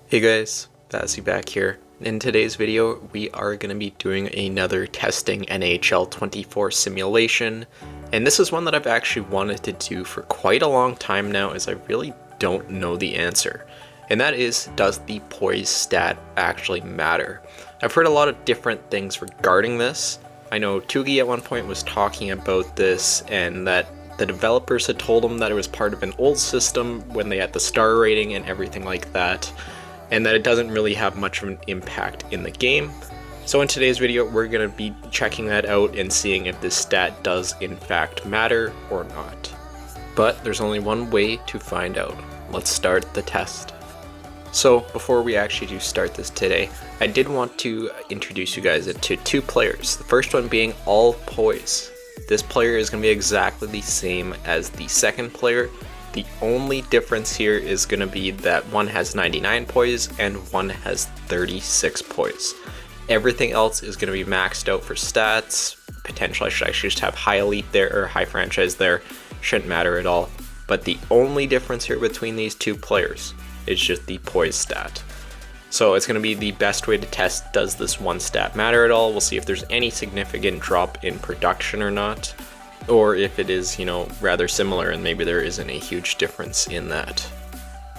Hey guys, Vassy back here. In today's video, we are going to be doing another testing NHL 24 simulation, and this is one that I've actually wanted to do for quite a long time now, as I really don't know the answer. And that is, does the Poise Stat actually matter? I've heard a lot of different things regarding this. I know Tugi at one point was talking about this, and that the developers had told him that it was part of an old system when they had the star rating and everything like that, and that it doesn't really have much of an impact in the game. So in today's video, we're going to be checking that out and seeing if this stat does in fact matter or not. But there's only one way to find out. Let's start the test. So before we actually do start this today, I did want to introduce you guys to two players. The first one being All Poise. This player is going to be exactly the same as the second player. The only difference here is going to be that one has 99 poise and one has 36 poise. Everything else is going to be maxed out for stats. Potentially I should actually just have high elite there or high franchise there. Shouldn't matter at all. But the only difference here between these two players is just the poise stat. So it's going to be the best way to test, does this one stat matter at all? We'll see if there's any significant drop in production or not, or if it is, rather similar and maybe there isn't a huge difference in that.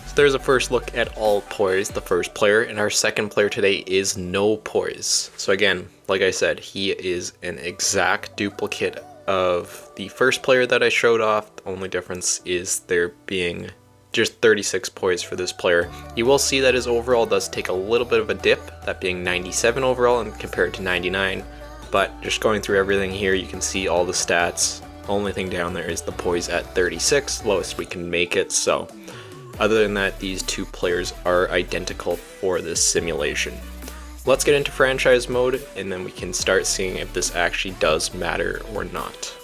So there's a first look at All Poise, the first player, and our second player today is No Poise. So again, like I said, he is an exact duplicate of the first player that I showed off. The only difference is there being just 36 poise for this player. You will see that his overall does take a little bit of a dip, that being 97 overall and compared to 99. But just going through everything here, you can see all the stats. Only thing down there is the poise at 36, lowest we can make it. So other than that, these two players are identical for this simulation. Let's get into franchise mode and then we can start seeing if this actually does matter or not.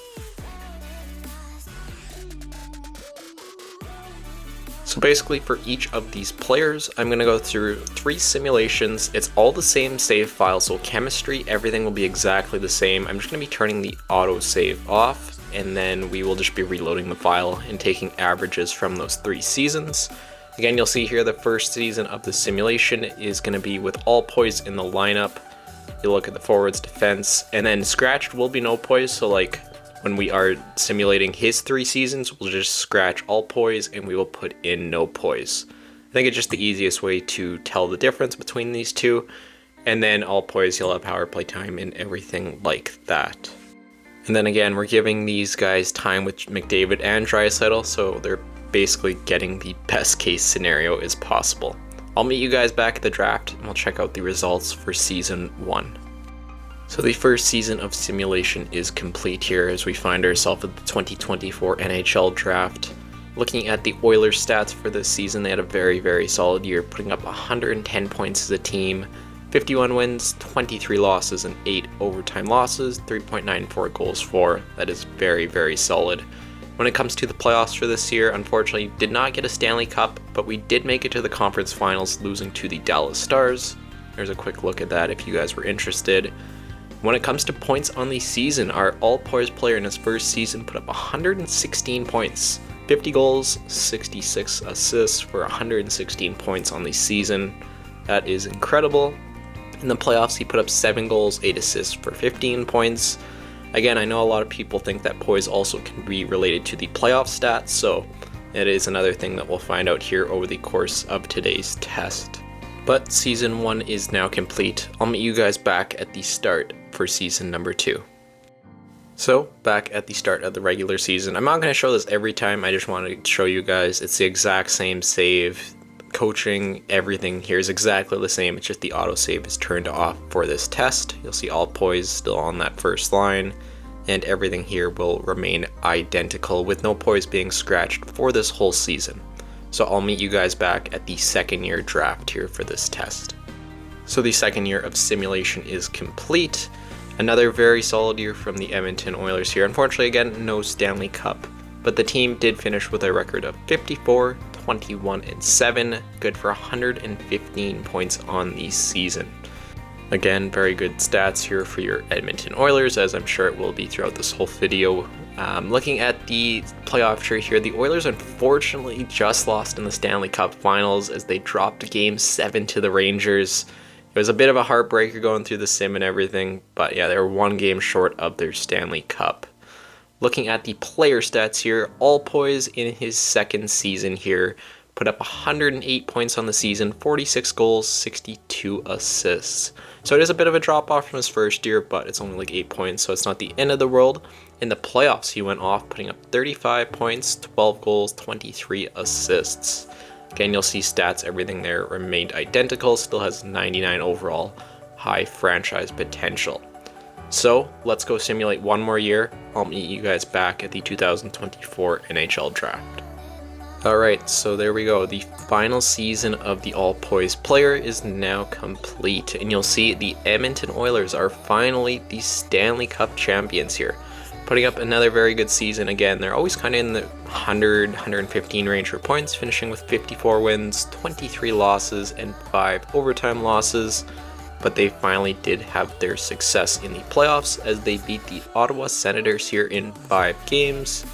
So basically for each of these players, I'm going to go through 3 simulations. It's all the same save file, so chemistry, everything will be exactly the same. I'm just going to be turning the auto save off, and then we will just be reloading the file and taking averages from those 3 seasons. Again, you'll see here the first season of the simulation is going to be with All Poise in the lineup. You look at the forwards, defense, and then scratched will be No Poise, so like when we are simulating his 3 seasons, we'll just scratch All Poise and we will put in No Poise. I think it's just the easiest way to tell the difference between these two. And then All Poise, he'll have power play time and everything like that. And then again, we're giving these guys time with McDavid and Draisaitl, so they're basically getting the best case scenario as possible. I'll meet you guys back at the draft and we'll check out the results for season 1. So the first season of simulation is complete here as we find ourselves at the 2024 NHL draft. Looking at the Oilers stats for this season, they had a very, very solid year, putting up 110 points as a team, 51 wins, 23 losses, and 8 overtime losses, 3.94 goals for. That is very, very solid. When it comes to the playoffs for this year, unfortunately did not get a Stanley Cup, but we did make it to the conference finals, losing to the Dallas Stars. There's a quick look at that if you guys were interested. When it comes to points on the season, our All Poise player in his first season put up 116 points, 50 goals, 66 assists for 116 points on the season. That is incredible. In the playoffs, he put up 7 goals, 8 assists for 15 points. Again, I know a lot of people think that poise also can be related to the playoff stats, so it is another thing that we'll find out here over the course of today's test. But season 1 is now complete. I'll meet you guys back at the start for season number 2. So back at the start of the regular season, I'm not going to show this every time, I just wanted to show you guys it's the exact same save, coaching, everything here is exactly the same, it's just the autosave is turned off for this test. You'll see All Poise still on that first line, and everything here will remain identical with No Poise being scratched for this whole season. So I'll meet you guys back at the second year draft here for this test. So the second year of simulation is complete. Another very solid year from the Edmonton Oilers here. Unfortunately, again, no Stanley Cup, but the team did finish with a record of 54, 21, and 7, good for 115 points on the season. Again, very good stats here for your Edmonton Oilers, as I'm sure it will be throughout this whole video Looking at the playoff tree here, the Oilers unfortunately just lost in the Stanley Cup Finals as they dropped Game 7 to the Rangers. It was a bit of a heartbreaker going through the sim and everything, but yeah, they were one game short of their Stanley Cup. Looking at the player stats here, Poise in his second season here put up 108 points on the season, 46 goals, 62 assists. So it is a bit of a drop off from his first year, but it's only like 8 points, so it's not the end of the world. In the playoffs, he went off, putting up 35 points, 12 goals, 23 assists. Again, you'll see stats, everything there remained identical, still has 99 overall, high franchise potential. So let's go simulate one more year. I'll meet you guys back at the 2024 NHL Draft. Alright, so there we go. The final season of the Poise player is now complete, and you'll see the Edmonton Oilers are finally the Stanley Cup champions here. Putting up another very good season again. They're always kind of in the 100, 115 range for points, finishing with 54 wins, 23 losses, and 5 overtime losses. But they finally did have their success in the playoffs as they beat the Ottawa Senators here in 5 games.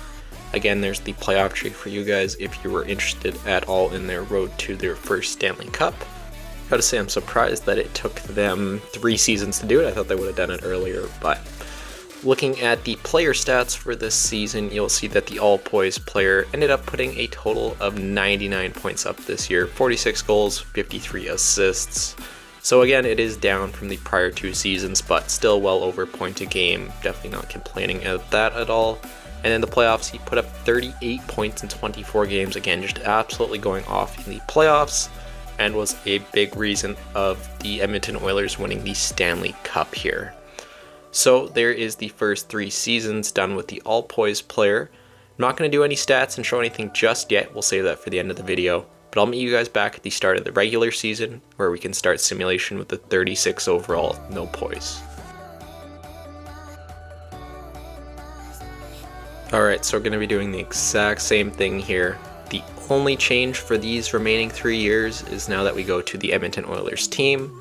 Again, there's the playoff tree for you guys if you were interested at all in their road to their first Stanley Cup. Gotta say, I'm surprised that it took them 3 seasons to do it. I thought they would have done it earlier, but looking at the player stats for this season, you'll see that the Poise player ended up putting a total of 99 points up this year, 46 goals, 53 assists. So again, it is down from the prior 2 seasons, but still well over point a game. Definitely not complaining at that at all. And in the playoffs, he put up 38 points in 24 games. Again, just absolutely going off in the playoffs, and was a big reason of the Edmonton Oilers winning the Stanley Cup here. So there is the first 3 seasons done with the Poise player. I'm not going to do any stats and show anything just yet. We'll save that for the end of the video. But I'll meet you guys back at the start of the regular season, where we can start simulation with the 36 overall Poise. Alright, so we're going to be doing the exact same thing here. The only change for these remaining 3 years is now that we go to the Edmonton Oilers team.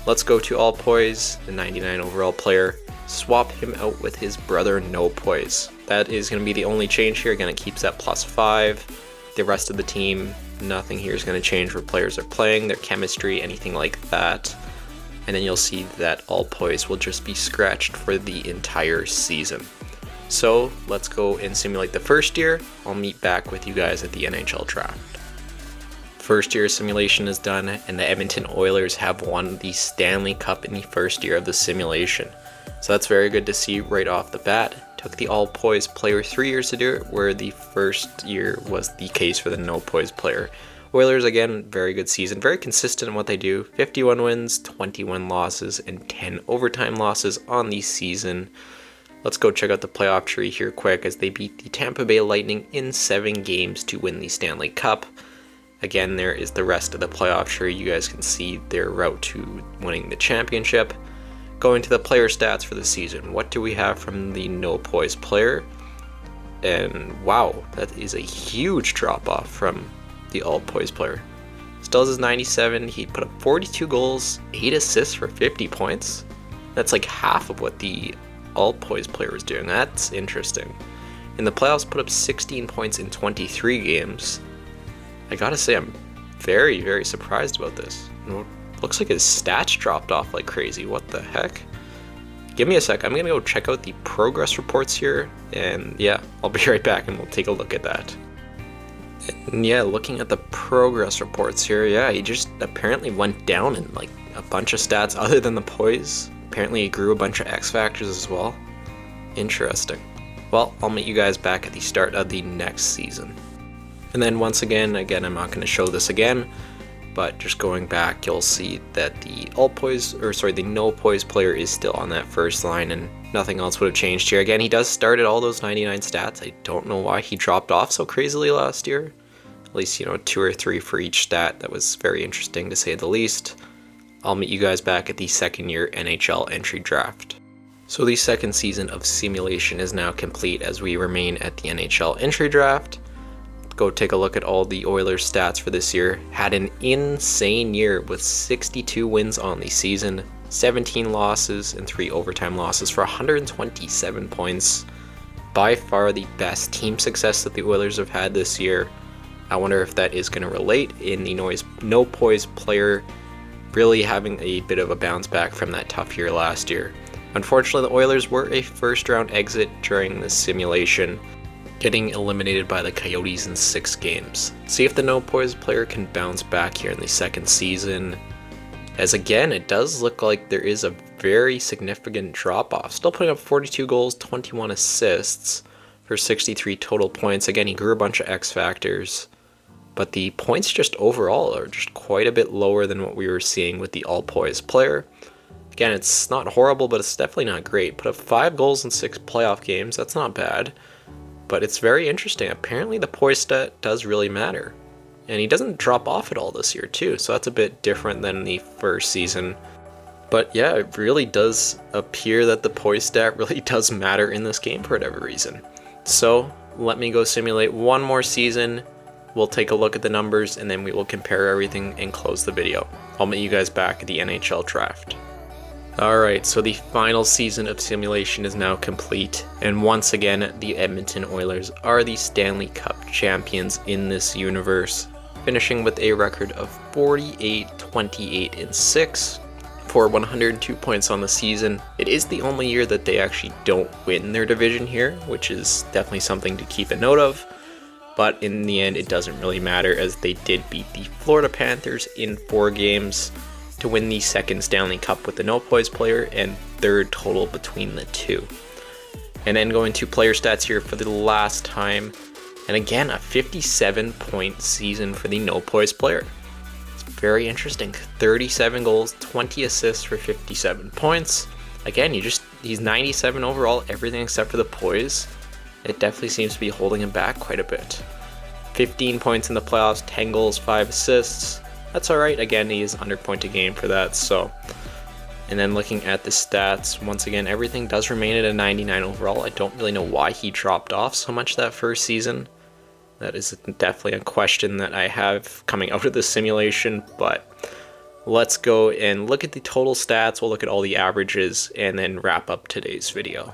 Let's go to Poise, the 99 overall player, swap him out with his brother Poise. That is going to be the only change here. Again, it keeps that +5. The rest of the team, nothing here is going to change where players are playing, their chemistry, anything like that. And then you'll see that Poise will just be scratched for the entire season. So let's go and simulate the first year. I'll meet back with you guys at the NHL Draft. First year simulation is done, and the Edmonton Oilers have won the Stanley Cup in the first year of the simulation. So that's very good to see right off the bat. Took the Poise player 3 years to do it, where the first year was the case for the Poise player. Oilers, again, very good season, very consistent in what they do. 51 wins, 21 losses, and 10 overtime losses on the season. Let's go check out the playoff tree here quick as they beat the Tampa Bay Lightning in 7 games to win the Stanley Cup. Again, there is the rest of the playoff tree. You guys can see their route to winning the championship. Going to the player stats for the season. What do we have from the Poise player? And wow, that is a huge drop off from the Poise player. Still has his 97. He put up 42 goals, 8 assists for 50 points. That's like half of what the Poise player was doing. That's interesting. In the playoffs, put up 16 points in 23 games. I gotta say, I'm very, very surprised about this. Looks like his stats dropped off like crazy. What the heck? Give me a sec. I'm gonna go check out the progress reports here, and yeah, I'll be right back and we'll take a look at that. And yeah, looking at the progress reports here, yeah, he just apparently went down in like a bunch of stats other than the Poise. Apparently he grew a bunch of X factors as well. Interesting. Well, I'll meet you guys back at the start of the next season. And then once again, I'm not going to show this again, but just going back, you'll see that the Poise player is still on that first line, and nothing else would have changed here. Again, he does start at all those 99 stats. I don't know why he dropped off so crazily last year. At least, 2 or 3 for each stat. That was very interesting to say the least. I'll meet you guys back at the second year NHL entry draft. So the second season of simulation is now complete as we remain at the NHL entry draft. Go take a look at all the Oilers stats for this year. Had an insane year with 62 wins on the season, 17 losses and 3 overtime losses for 127 points. by far the best team success that the Oilers have had this year. I wonder if that is going to relate in the no Poise player really having a bit of a bounce back from that tough year last year. Unfortunately, the Oilers were a first round exit during this simulation, getting eliminated by the Coyotes in 6 games. See if the no Poise player can bounce back here in the second season, as again, it does look like there is a very significant drop off. Still putting up 42 goals, 21 assists for 63 total points. Again, he grew a bunch of X factors, but the points just overall are just quite a bit lower than what we were seeing with the all Poise player. Again, it's not horrible, but it's definitely not great. Put up 5 goals in 6 playoff games. That's not bad, but it's very interesting. Apparently the Poise stat does really matter. And he doesn't drop off at all this year too, so that's a bit different than the first season. But yeah, it really does appear that the Poise stat really does matter in this game for whatever reason. So let me go simulate one more season. We'll take a look at the numbers and then we will compare everything and close the video. I'll meet you guys back at the NHL draft. Alright, so the final season of simulation is now complete, and once again, the Edmonton Oilers are the Stanley Cup champions in this universe, finishing with a record of 48, 28, and 6 for 102 points on the season. It is the only year that they actually don't win their division here, which is definitely something to keep a note of, but in the end, it doesn't really matter as they did beat the Florida Panthers in 4 games to win the second Stanley Cup with the no Poise player and third total between the two. And then going to player stats here for the last time, and again a 57-point season for the no Poise player. It's very interesting. 37 goals, 20 assists for 57 points. Again, he's 97 overall, everything except for the Poise. It definitely seems to be holding him back quite a bit. 15 points in the playoffs, 10 goals, 5 assists. That's alright, again, he is under point a game for that, so. And then looking at the stats, once again, everything does remain at a 99 overall. I don't really know why he dropped off so much that first season. That is definitely a question that I have coming out of this simulation, but let's go and look at the total stats. We'll look at all the averages and then wrap up today's video.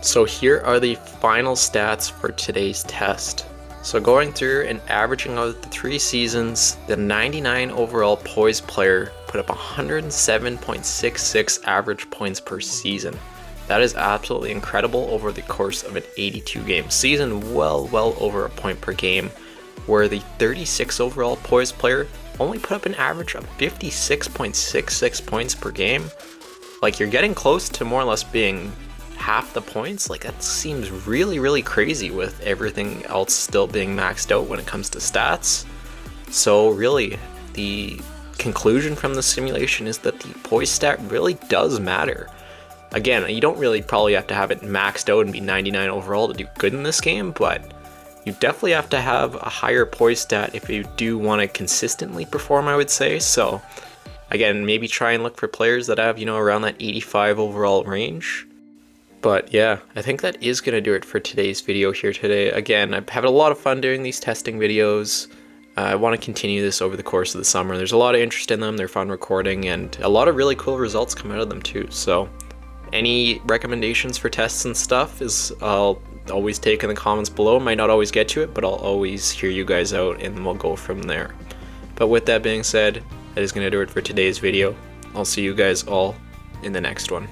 So here are the final stats for today's test. So going through and averaging out the 3 seasons, the 99 overall Poise player put up 107.66 average points per season. That is absolutely incredible over the course of an 82-game season, well over a point per game, where the 36 overall Poise player only put up an average of 56.66 points per game. Like, you're getting close to more or less being half the points. Like, that seems really crazy with everything else still being maxed out when it comes to stats. So really, the conclusion from the simulation is that the Poise stat really does matter. Again, you don't really probably have to have it maxed out and be 99 overall to do good in this game, but you definitely have to have a higher Poise stat if you do want to consistently perform, I would say. So again, maybe try and look for players that have, around that 85 overall range. But yeah, I think that is going to do it for today's video here today. Again, I'm having a lot of fun doing these testing videos. I want to continue this over the course of the summer. There's a lot of interest in them, they're fun recording, and a lot of really cool results come out of them too. So any recommendations for tests and stuff I'll always take in the comments below. Might not always get to it, but I'll always hear you guys out and we'll go from there. But with that being said, that is going to do it for today's video. I'll see you guys all in the next one.